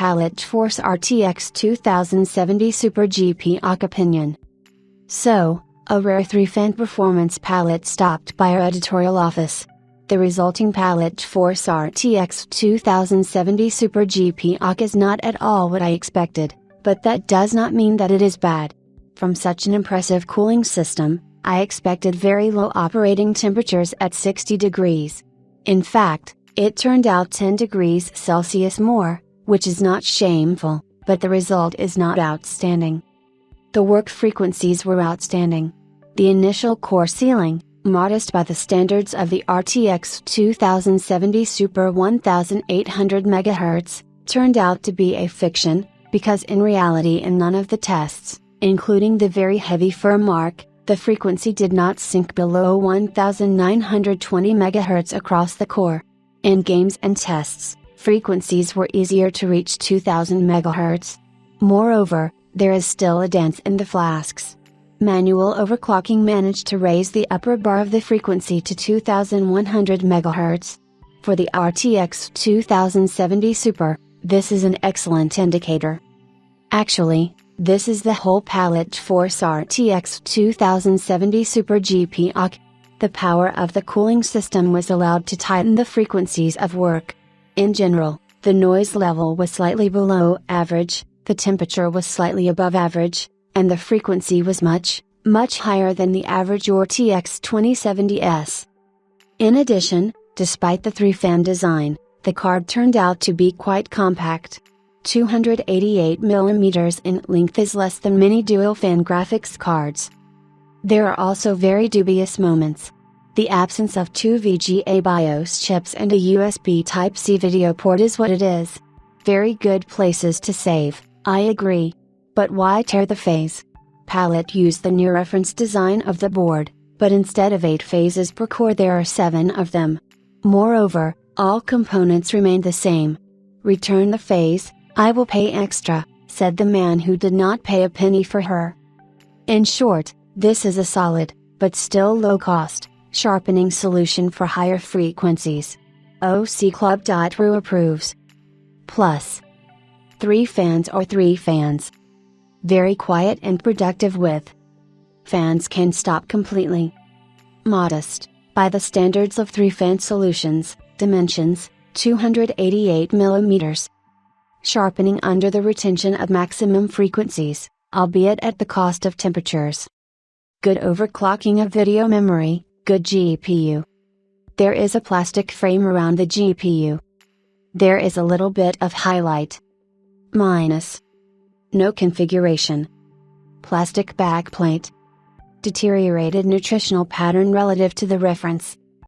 Palit GeForce RTX 2070 Super GPOC opinion. So, a rare 3-fan performance palette stopped by our editorial office. The resulting Palit GeForce RTX 2070 Super GPOC is not at all what I expected, but that does not mean that it is bad. From such an impressive cooling system, I expected very low operating temperatures at 60 degrees. In fact, it turned out 10 degrees Celsius more, which is not shameful, but the result is not outstanding. The work frequencies were outstanding. The initial core ceiling, modest by the standards of the RTX 2070 Super 1800 MHz, turned out to be a fiction, because in reality in none of the tests, including the very heavy firm mark, the frequency did not sink below 1920 MHz across the core. In games and tests, frequencies were easier to reach 2000 MHz. Moreover, there is still a dance in the flasks. Manual overclocking managed to raise the upper bar of the frequency to 2100 MHz. For the RTX 2070 Super, this is an excellent indicator. Actually, this is the whole Palit GeForce RTX 2070 Super GPOC. The power of the cooling system was allowed to tighten the frequencies of work. In general, the noise level was slightly below average, the temperature was slightly above average, and the frequency was much higher than the average RTX 2070S. In addition, despite the 3-fan design, the card turned out to be quite compact. 288mm in length is less than many dual-fan graphics cards. There are also very dubious moments. The absence of two VGA BIOS chips and a USB Type-C video port is what it is. Very good places to save, I agree. But why tear the phase? Palit used the new reference design of the board, but instead of 8 phases per core there are 7 of them. Moreover, all components remain the same. Return the phase, I will pay extra, said the man who did not pay a penny for her. In short, this is a solid, but still low-cost, sharpening solution for higher frequencies. OCClub.ru approves. Plus 3 fans or 3 fans. Very quiet and productive with. Fans can stop completely. Modest, by the standards of 3-fan solutions, dimensions, 288mm. Sharpening under the retention of maximum frequencies, albeit at the cost of temperatures. Good overclocking of video memory, good GPU. There is a plastic frame around the GPU. There is a little bit of highlight. Minus. No configuration. Plastic backplate. Deteriorated nutritional pattern relative to the reference.